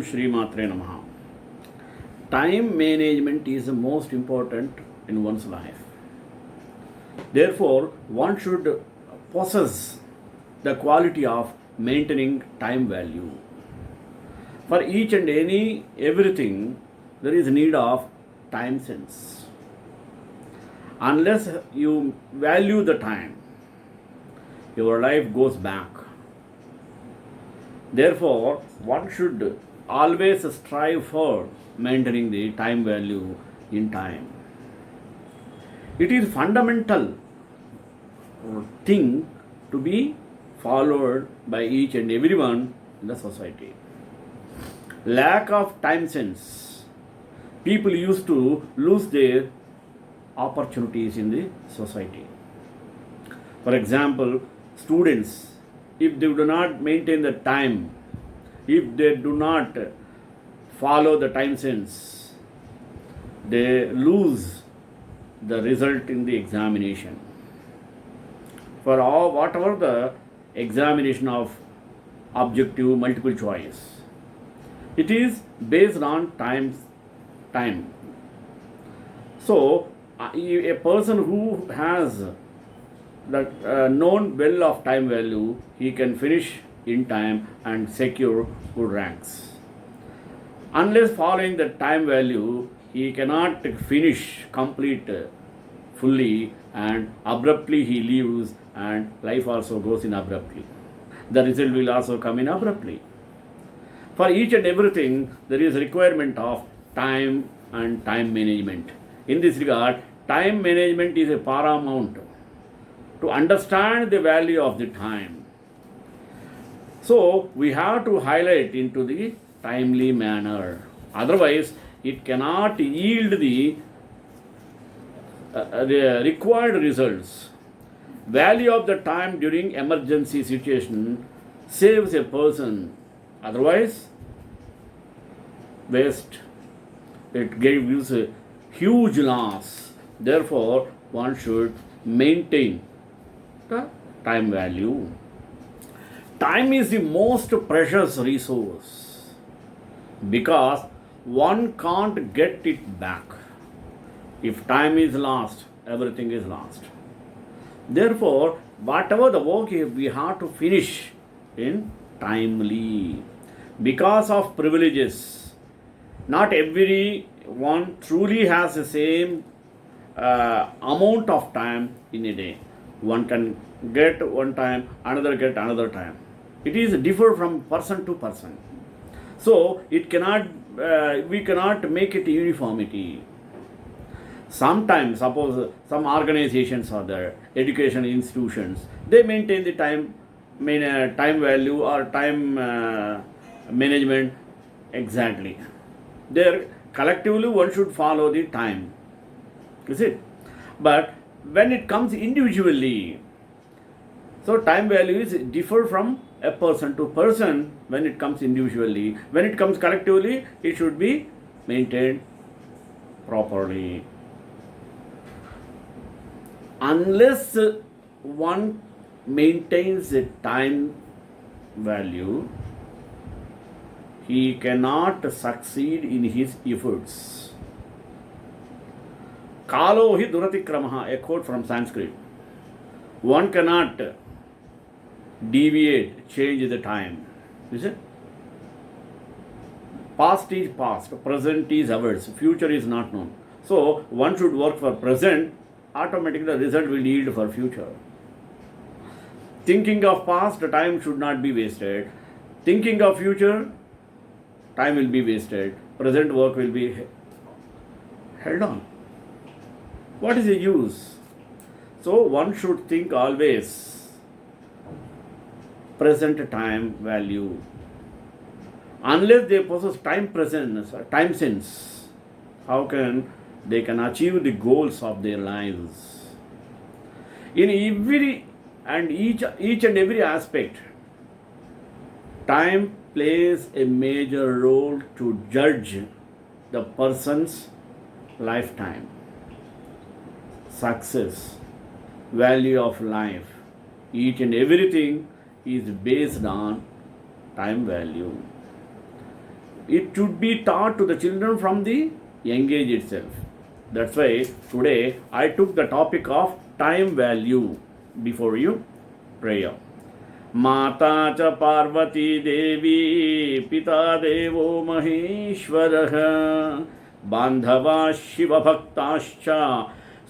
Shri Matre Namaha. Time management is the most important in one's life. Therefore, one should possess the quality of maintaining time value. For each and everything, there is need of time sense. Unless you value the time, your life goes back. Therefore, one should always strive for maintaining the time value in time. It is fundamental thing to be followed by each and everyone in the society. Lack of time sense. People used to lose their opportunities in the society. For example, students, if they do not maintain the time, if they do not follow the time sense, they lose the result in the examination. For all, whatever the examination of objective multiple choice, it is based on time. So, a person who has the known well of time value, he can finish in time and secure good ranks. Unless following the time value, he cannot finish complete fully, and abruptly he leaves, and life also goes in abruptly. The result will also come in abruptly. For each and everything, there is requirement of time and time management. In this regard, time management is a paramount to understand the value of the time. So, we have to highlight into the timely manner. Otherwise, it cannot yield the required results. Value of the time during emergency situation saves a person. Otherwise, waste. It gives a huge loss. Therefore, one should maintain the time value. Time is the most precious resource because one can't get it back. If time is lost, everything is lost. Therefore, whatever the work we have to finish in timely. Because of privileges, not everyone truly has the same amount of time in a day. One can get one time, another get another time. It is differ from person to person. So it cannot, we cannot make it uniformity. Sometimes, suppose some organizations are there, education institutions, they maintain the time value or time management exactly. There collectively one should follow the time. Is it? But when it comes individually, so time value is differ from a person to person when it comes individually. When it comes collectively, it should be maintained properly. Unless one maintains the time value, he cannot succeed in his efforts. Kalo hi duratikramaha, a quote from Sanskrit. One cannot deviate, change the time. Is it? Past is past, present is ours, future is not known. So one should work for present, automatically the result will yield for future. Thinking of past, time should not be wasted. Thinking of future, time will be wasted. Present work will be held on. What is the use? So one should think always present time value. Unless they possess time presence, time sense, how can they can achieve the goals of their lives? In every and each and every aspect, time plays a major role to judge the person's lifetime, success, value of life. Each and everything is based on time value. It should be taught to the children from the young age itself. That's why today I took the topic of time value before you prayer. माता च पार्वती देवी पिता देवो महेश्वरः बान्धवा शिवभक्ताश्च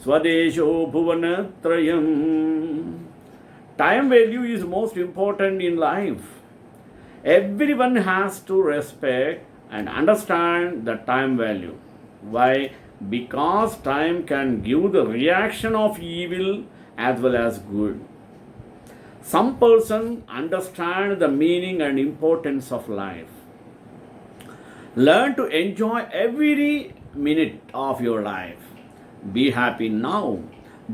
स्वदेशो भुवनत्रयम्. Time value is most important in life. Everyone has to respect and understand the time value. Why? Because time can give the reaction of evil as well as good. Some person understand the meaning and importance of life. Learn to enjoy every minute of your life. Be happy now.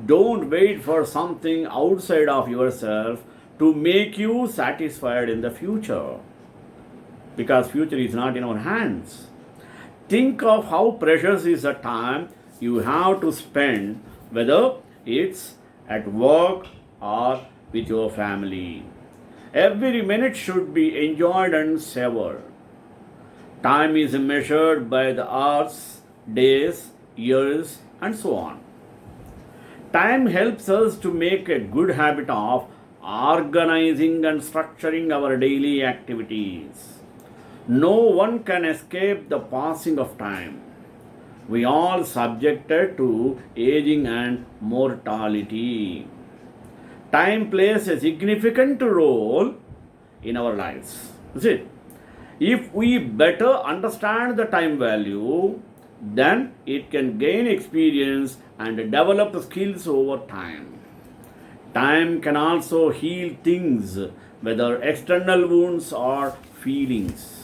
Don't wait for something outside of yourself to make you satisfied in the future. Because future is not in our hands. Think of how precious is the time you have to spend, whether it's at work or with your family. Every minute should be enjoyed and savored. Time is measured by the hours, days, years, and so on. Time helps us to make a good habit of organizing and structuring our daily activities. No one can escape the passing of time. We are subjected to aging and mortality. Time plays a significant role in our lives. Is it? If we better understand the time value, then it can gain experience and develop skills over time. Time can also heal things, whether external wounds or feelings.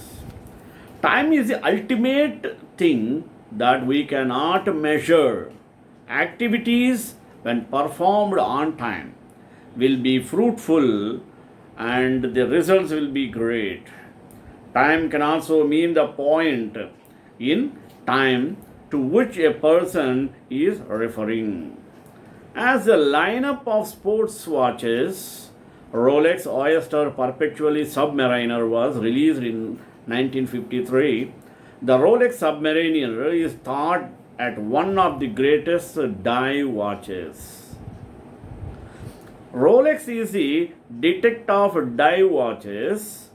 Time is the ultimate thing that we cannot measure. Activities, when performed on time, will be fruitful and the results will be great. Time can also mean the point in time to which a person is referring. As a lineup of sports watches, Rolex Oyster Perpetually Submariner was released in 1953. The Rolex Submariner is thought at one of the greatest dive watches. Rolex is the detector of dive watches,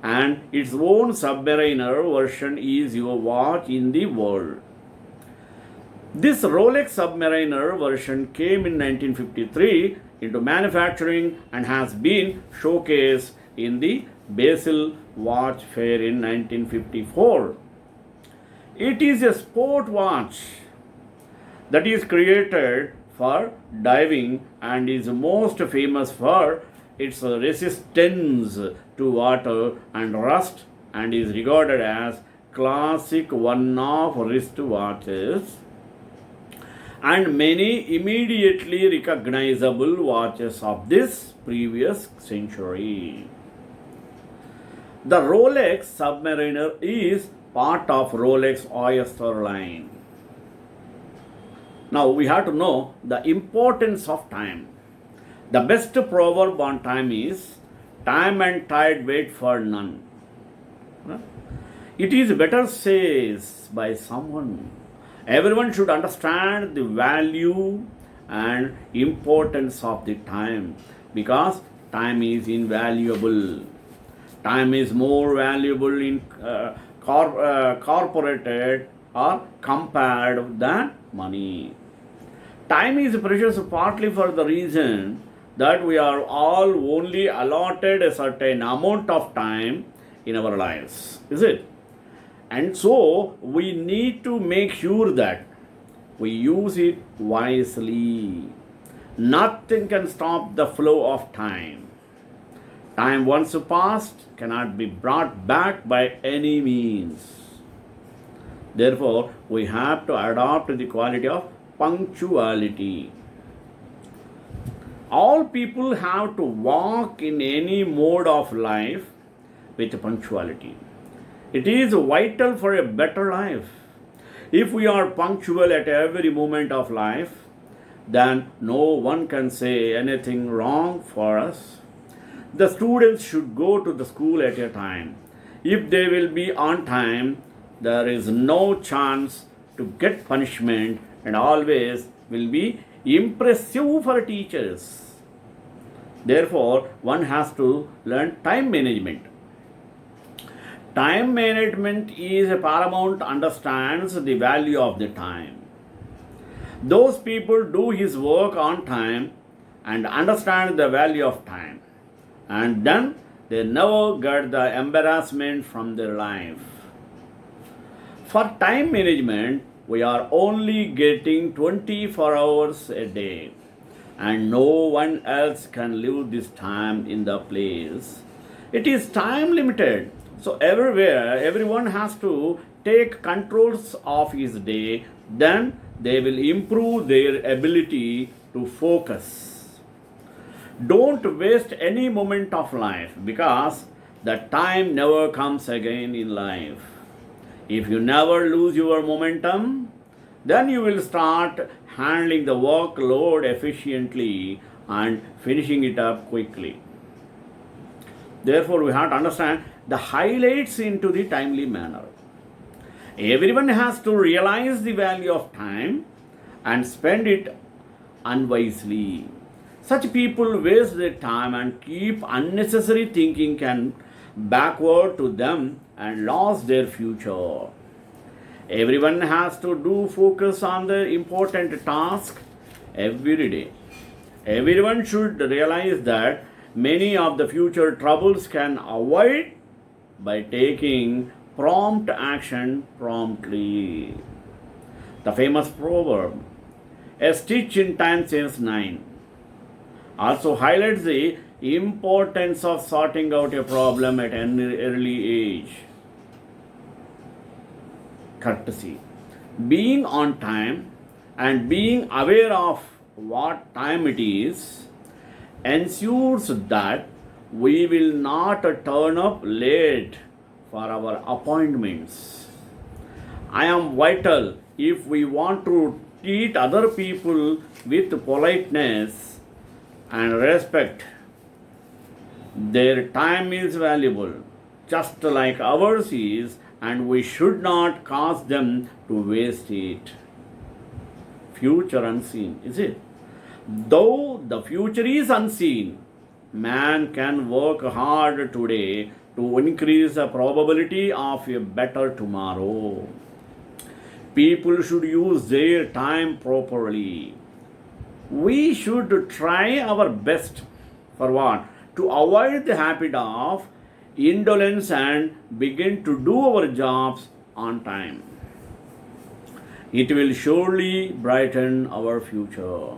and its own Submariner version is your watch in the world. This Rolex Submariner version came in 1953 into manufacturing and has been showcased in the Basel Watch Fair in 1954. It is a sport watch that is created for diving and is most famous for its resistance to water and rust and is regarded as classic one of wrist watches and many immediately recognizable watches of this previous century. The Rolex Submariner is part of Rolex Oyster line. Now we have to know the importance of time. The best proverb on time is, time and tide wait for none. It is better said by someone. Everyone should understand the value and importance of the time because time is invaluable. Time is more valuable in corporated or compared than money. Time is precious partly for the reason that we are all only allotted a certain amount of time in our lives. Is it? And so we need to make sure that we use it wisely. Nothing can stop the flow of time. Time once passed cannot be brought back by any means. Therefore, we have to adopt the quality of punctuality. All people have to walk in any mode of life with punctuality. It is vital for a better life. If we are punctual at every moment of life, then no one can say anything wrong for us. The students should go to the school at a time. If they will be on time, there is no chance to get punishment and always will be impressive for teachers. Therefore, one has to learn time management. Time management is a paramount understands the value of the time. Those people do his work on time and understand the value of time, and then they never get the embarrassment from their life. For time management, we are only getting 24 hours a day, and no one else can live this time in the place. It is time limited. So everywhere, everyone has to take controls of his day, then they will improve their ability to focus. Don't waste any moment of life because the time never comes again in life. If you never lose your momentum, then you will start handling the workload efficiently and finishing it up quickly. Therefore, we have to understand the highlights into the timely manner. Everyone has to realize the value of time and spend it unwisely. Such people waste their time and keep unnecessary thinking can backward to them and lose their future. Everyone has to do focus on the important task every day. Everyone should realize that many of the future troubles can avoid by taking prompt action promptly. The famous proverb, a stitch in time saves nine, also highlights the importance of sorting out a problem at an early age. Courtesy. Being on time and being aware of what time it is ensures that we will not turn up late for our appointments. I am vital if we want to treat other people with politeness and respect. Their time is valuable, just like ours is, and we should not cause them to waste it. Future unseen, is it? Though the future is unseen, man can work hard today to increase the probability of a better tomorrow. People should use their time properly. We should try our best for what? To avoid the habit of indolence and begin to do our jobs on time. It will surely brighten our future.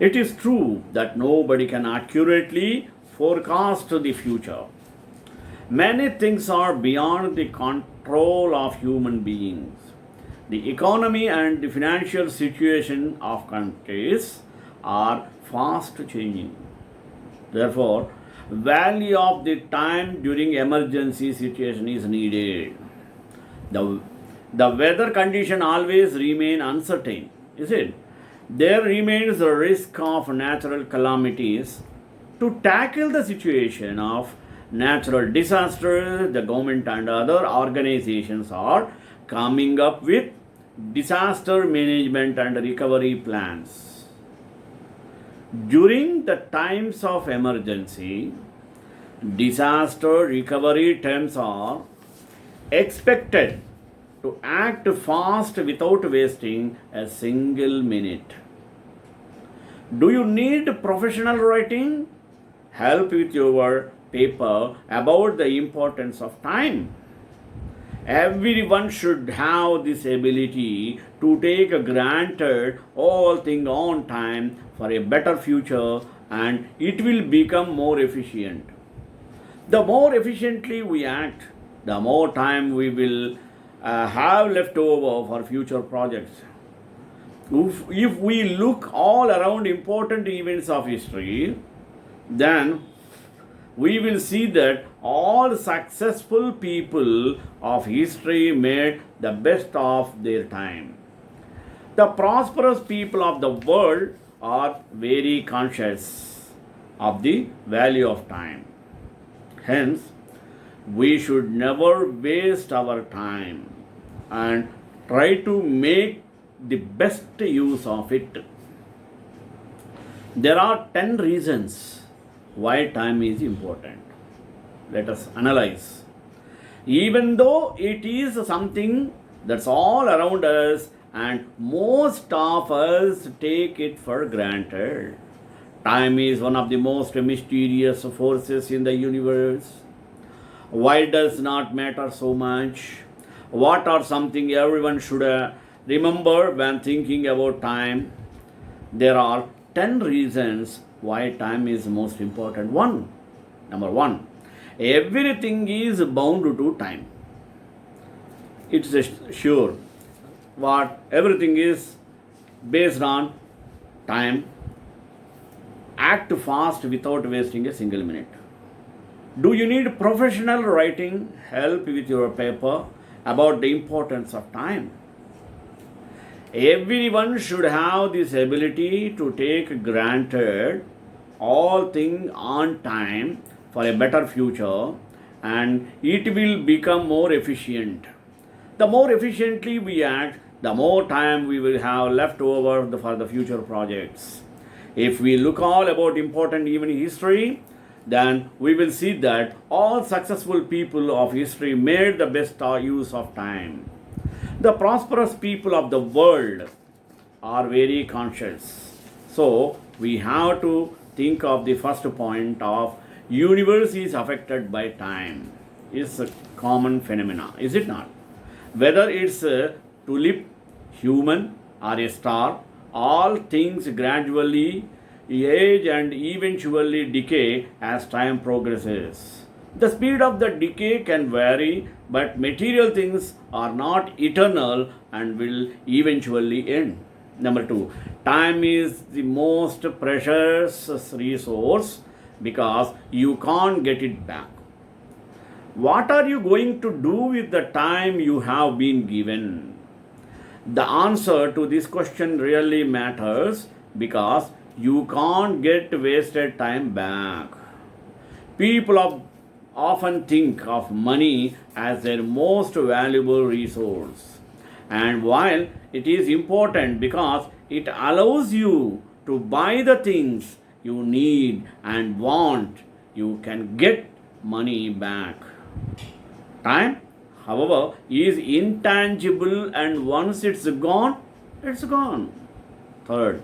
It is true that nobody can accurately forecast the future. Many things are beyond the control of human beings. The economy and the financial situation of countries are fast changing. Therefore, value of the time during emergency situation is needed. The weather condition always remain uncertain, is it? There remains the risk of natural calamities. To tackle the situation of natural disasters, the government and other organizations are coming up with disaster management and recovery plans. During the times of emergency, disaster recovery teams are expected to act fast without wasting a single minute. Do you need professional writing? Help with your paper about the importance of time. Everyone should have this ability to take granted all things on time for a better future, and it will become more efficient. The more efficiently we act, the more time we will have left over for future projects. If we look all around important events of history, then we will see that all successful people of history made the best of their time. The prosperous people of the world are very conscious of the value of time. Hence, We should never waste our time and try to make the best use of it. There are 10 reasons why time is important. Let us analyze. Even though it is something that's all around us and most of us take it for granted, time is one of the most mysterious forces in the universe. Why does not matter so much? What are something everyone should remember when thinking about time? There are 10 reasons why time is most important. Number one, everything is bound to time. It's sure what everything is based on time. Act fast without wasting a single minute. Do you need professional writing help with your paper about the importance of time? Everyone should have this ability to take granted all things on time for a better future, and it will become more efficient. The more efficiently we act, the more time we will have left over for the future projects. If we look all about important even history, then we will see that all successful people of history made the best use of time. The prosperous people of the world are very conscious. So we have to think of the first point of universe is affected by time. It's a common phenomena, is it not? Whether it's a tulip, human, or a star, all things gradually age and eventually decay as time progresses. The speed of the decay can vary, but material things are not eternal and will eventually end. Number two, time is the most precious resource because you can't get it back. What are you going to do with the time you have been given? The answer to this question really matters because you can't get wasted time back. People often think of money as their most valuable resource. And while it is important because it allows you to buy the things you need and want, you can get money back. Time, however, is intangible and once it's gone, it's gone. Third,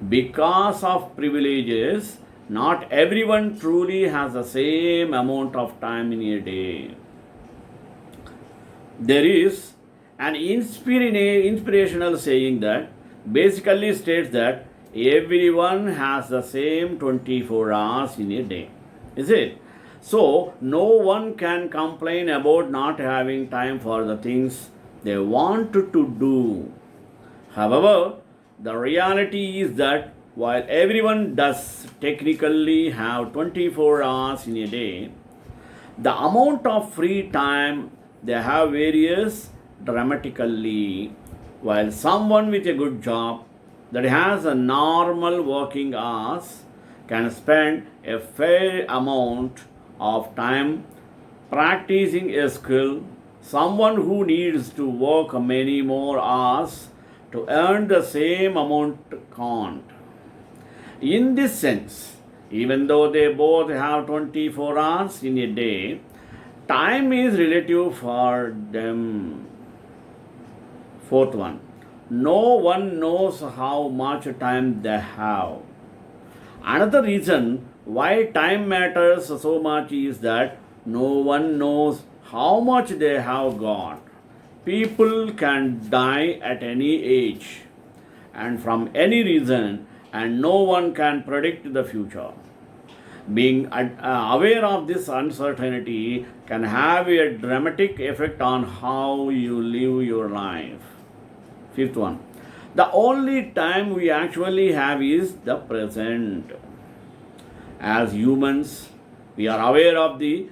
because of privileges, not everyone truly has the same amount of time in a day. There is an inspirational saying that basically states that everyone has the same 24 hours in a day. Is it? So, no one can complain about not having time for the things they want to do. However, the reality is that while everyone does technically have 24 hours in a day, the amount of free time they have varies dramatically. While someone with a good job that has a normal working hours can spend a fair amount of time practicing a skill, someone who needs to work many more hours to earn the same amount can't. In this sense, even though they both have 24 hours in a day, time is relative for them. Fourth one, no one knows how much time they have. Another reason why time matters so much is that no one knows how much they have got. People can die at any age and from any reason, and no one can predict the future. Being aware of this uncertainty can have a dramatic effect on how you live your life. Fifth one, the only time we actually have is the present. As humans, we are aware of the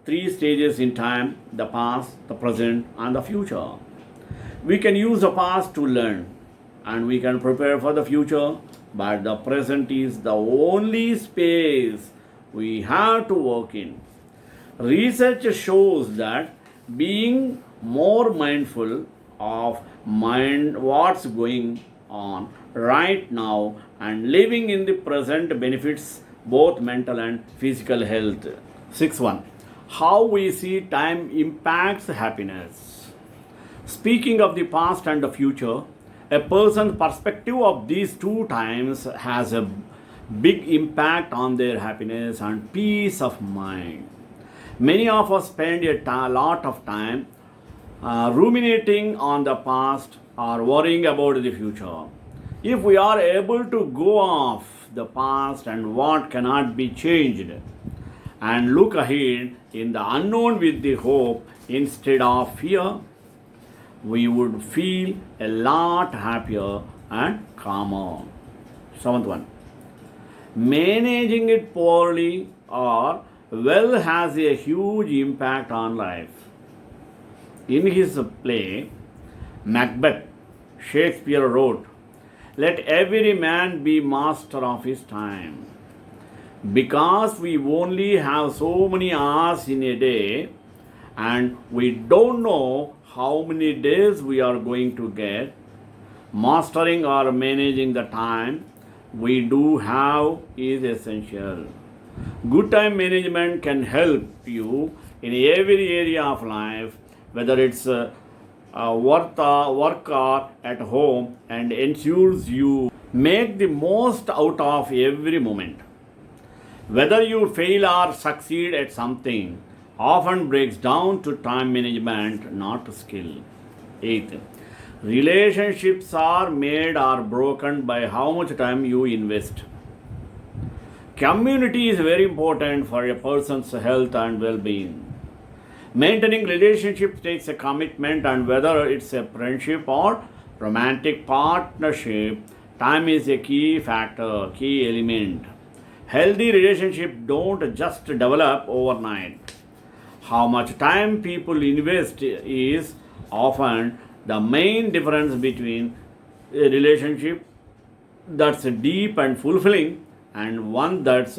three stages in time: the past, the present, and the future. We can use the past to learn and we can prepare for the future, but the present is the only space we have to work in. Research shows that being more mindful of what's going on right now and living in the present benefits both mental and physical health. 6.1. How we see time impacts happiness. Speaking of the past and the future, a person's perspective of these two times has a big impact on their happiness and peace of mind. Many of us spend a lot of time ruminating on the past or worrying about the future. If we are able to go off the past and what cannot be changed and look ahead in the unknown with the hope instead of fear, we would feel a lot happier and calmer. 7th one. Managing it poorly or well has a huge impact on life. In his play, Macbeth, Shakespeare wrote, "Let every man be master of his time." Because we only have so many hours in a day and we don't know how many days we are going to get, mastering or managing the time we do have is essential. Good time management can help you in every area of life, whether it's work or at home, and ensures you make the most out of every moment. Whether you fail or succeed at something often breaks down to time management, not skill. 8th, relationships are made or broken by how much time you invest. Community is very important for a person's health and well-being. Maintaining relationships takes a commitment, and whether it's a friendship or romantic partnership, time is a key factor, key element. Healthy relationships don't just develop overnight. How much time people invest is often the main difference between a relationship that's deep and fulfilling and one that's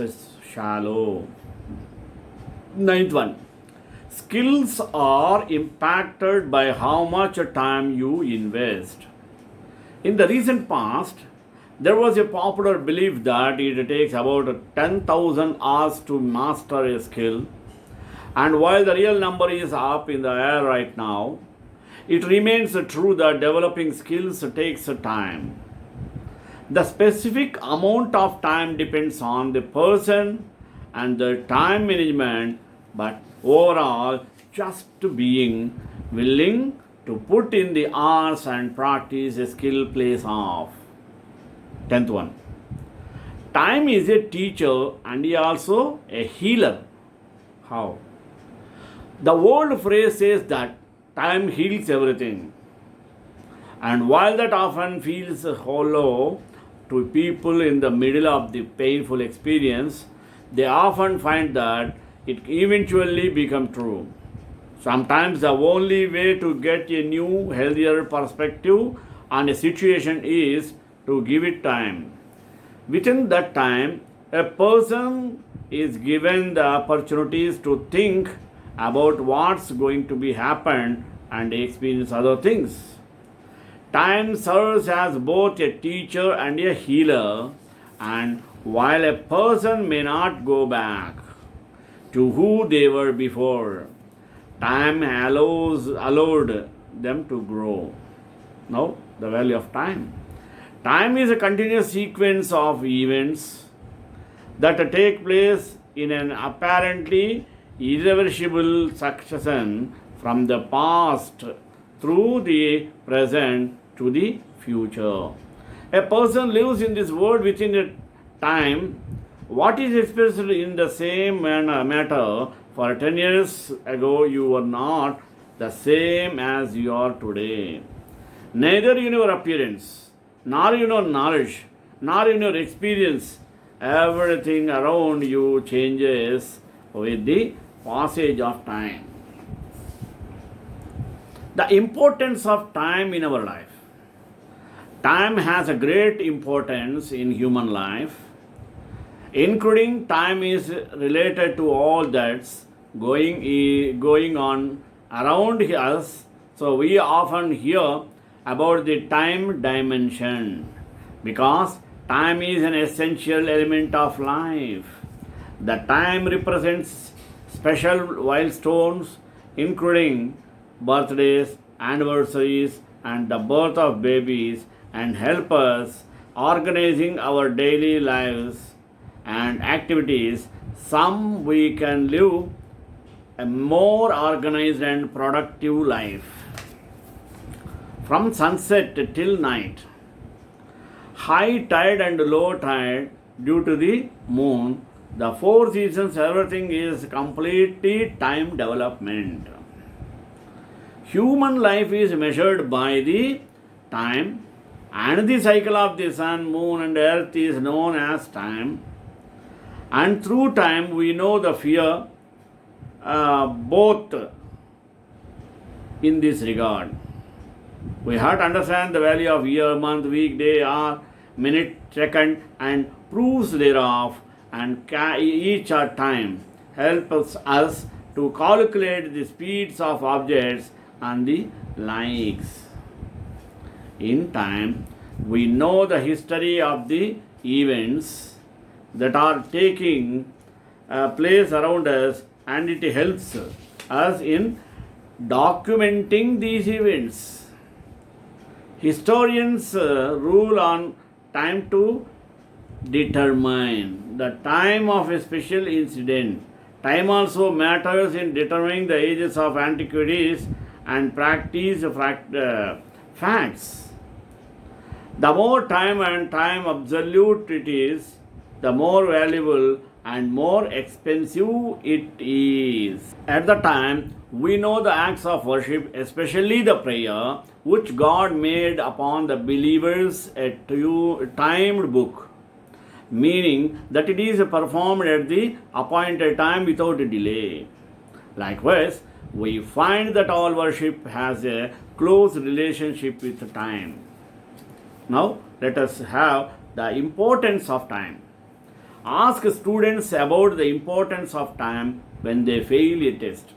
shallow. 9th one. Skills are impacted by how much time you invest. In the recent past, there was a popular belief that it takes about 10,000 hours to master a skill, and while the real number is up in the air right now, it remains true that developing skills takes time. The specific amount of time depends on the person and the time management, but overall, just being willing to put in the hours and practice a skill plays off. 10th one. Time is a teacher and he also a healer. How? The old phrase says that time heals everything. And while that often feels hollow to people in the middle of the painful experience, they often find that it eventually becomes true. Sometimes the only way to get a new, healthier perspective on a situation is to give it time. Within that time, a person is given the opportunities to think about what's going to be happen and experience other things. Time serves as both a teacher and a healer, and while a person may not go back to who they were before, time allowed them to grow. Now, the value of time. Time is a continuous sequence of events that take place in an apparently irreversible succession from the past through the present to the future. A person lives in this world within a time. What is expressed in the same matter for 10 years ago, you were not the same as you are today. Neither in your appearance, nor in your knowledge, nor in your experience. Everything around you changes with the passage of time. The importance of time in our life. Time has a great importance in human life, including time is related to all that's going on around us. So we often hear about the time dimension because time is an essential element of life. The time represents special milestones, including birthdays, anniversaries, and the birth of babies, and help us organizing our daily lives and activities. Some we can live a more organized and productive life from sunset till night. High tide and low tide due to the moon. The four seasons, everything is completely time development. Human life is measured by the time, and the cycle of the sun, moon, and earth is known as time. And through time, we know the fear both in this regard. We have to understand the value of year, month, week, day, hour, minute, second, and proofs thereof, and each our time helps us to calculate the speeds of objects and the likes. In time, we know the history of the events that are taking place around us, and it helps us in documenting these events. Historians rule on time to determine the time of a special incident. Time also matters in determining the ages of antiquities and practice facts. The more time and time absolute it is, the more valuable and more expensive it is. At the time, we know the acts of worship, especially the prayer, which God made upon the believers a timed book, meaning that it is performed at the appointed time without delay. Likewise, we find that all worship has a close relationship with time. Now, let us have the importance of time. Ask students about the importance of time when they fail a test.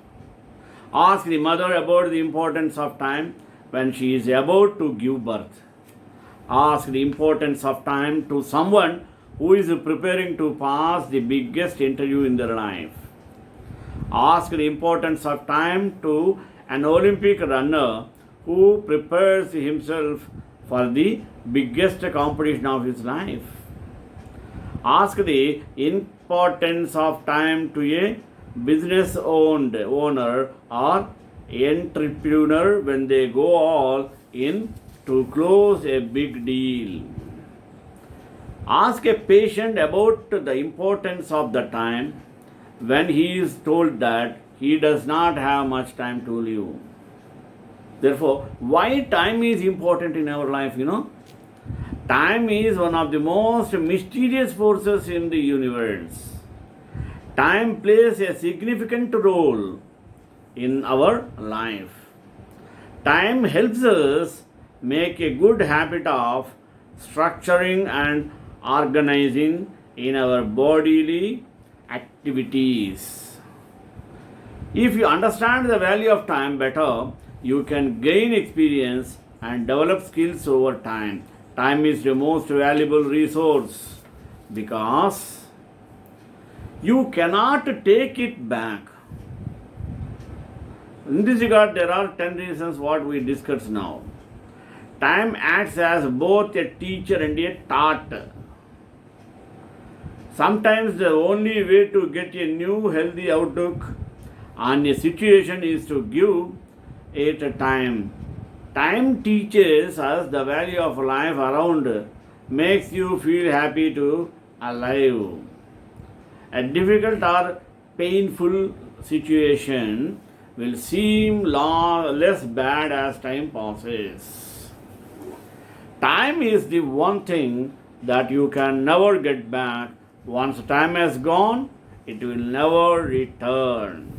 Ask the mother about the importance of time when she is about to give birth. Ask the importance of time to someone who is preparing to pass the biggest interview in their life. Ask the importance of time to an Olympic runner who prepares himself for the biggest competition of his life. Ask the importance of time to a business owner or entrepreneur when they go all in to close a big deal. Ask a patient about the importance of the time when he is told that he does not have much time to live. Therefore, why time is important in our life, Time is one of the most mysterious forces in the universe. Time plays a significant role in our life. Time helps us make a good habit of structuring and organizing in our bodily activities. If you understand the value of time better, you can gain experience and develop skills over time. Time is the most valuable resource because you cannot take it back. In this regard, there are 10 reasons what we discussed now. Time acts as both a teacher and a taught. Sometimes the only way to get a new healthy outlook on a situation is to give it a time. Time teaches us the value of life around, makes you feel happy to alive. A difficult or painful situation will seem less bad as time passes. Time is the one thing that you can never get back. Once time has gone, it will never return.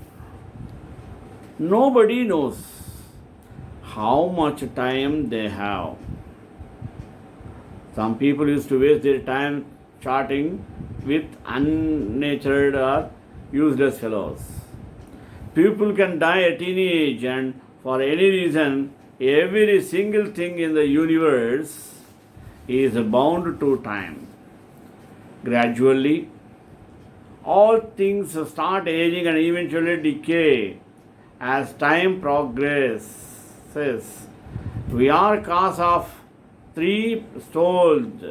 Nobody knows how much time they have. Some people used to waste their time chatting with unnatured or useless fellows. People can die at any age, and for any reason, every single thing in the universe is bound to time. Gradually, all things start aging and eventually decay as time progresses. We are cause of three souls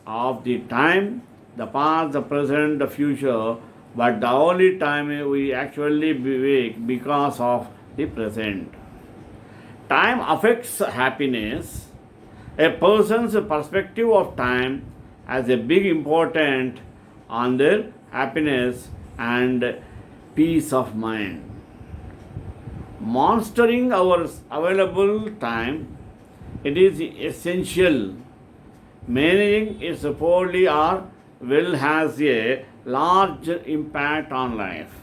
of the time, the past, the present, the future, but the only time we actually wake because of the present. Time affects happiness. A person's perspective of time has a big importance on their happiness and peace of mind. Mastering our available time, it is essential. Managing it poorly or well has a large impact on life.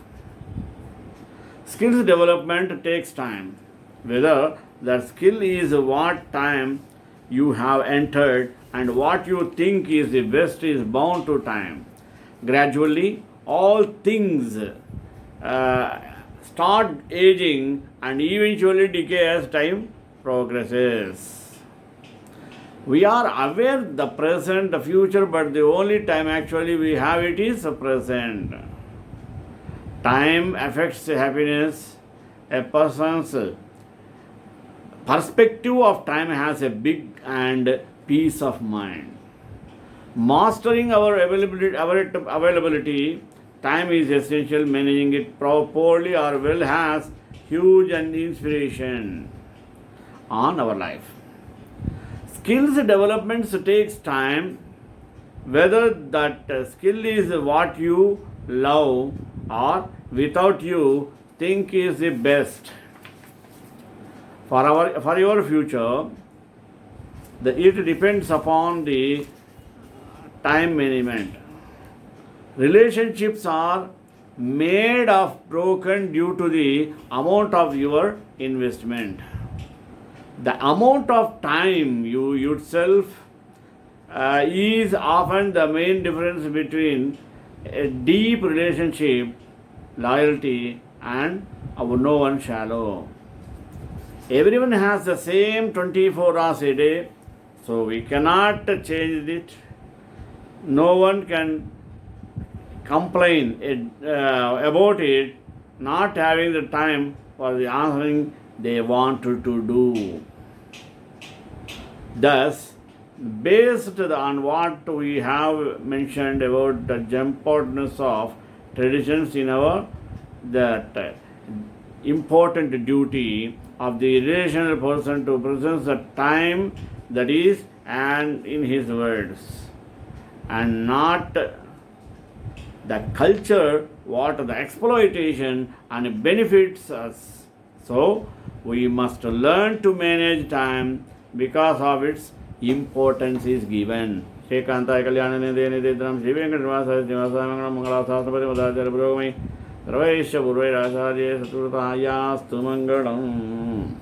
Skills development takes time. Whether that skill is what time you have entered and what you think is the best is bound to time. Gradually, all things start aging and eventually decay as time progresses. We are aware the present, the future, but the only time actually we have it is the present. Time affects happiness. A person's perspective of time has a big and peace of mind. Mastering our availability, time is essential. Managing it properly or well has huge and inspiration on our life. Skills development takes time. Whether that skill is what you love or without you think is the best for your future, it depends upon the time management. Relationships are made of broken due to the amount of your investment. The amount of time you yourself is often the main difference between a deep relationship, loyalty, and no one shallow. Everyone has the same 24 hours a day, so we cannot change it. No one can complain about it not having the time for the answering they want to do. Thus, based on what we have mentioned about the importance of traditions in our that important duty of the relational person to present the time that is and in his words, and not the culture what the exploitation and benefits us. So we must learn to manage time because of its importance is given. Shekanta Kalyan Nidram Shivi Venkatramasa Mangala Sasapati Madhacharya Purogami Sarvaisha Purvai Rasarya Saturtaya Stumangalam.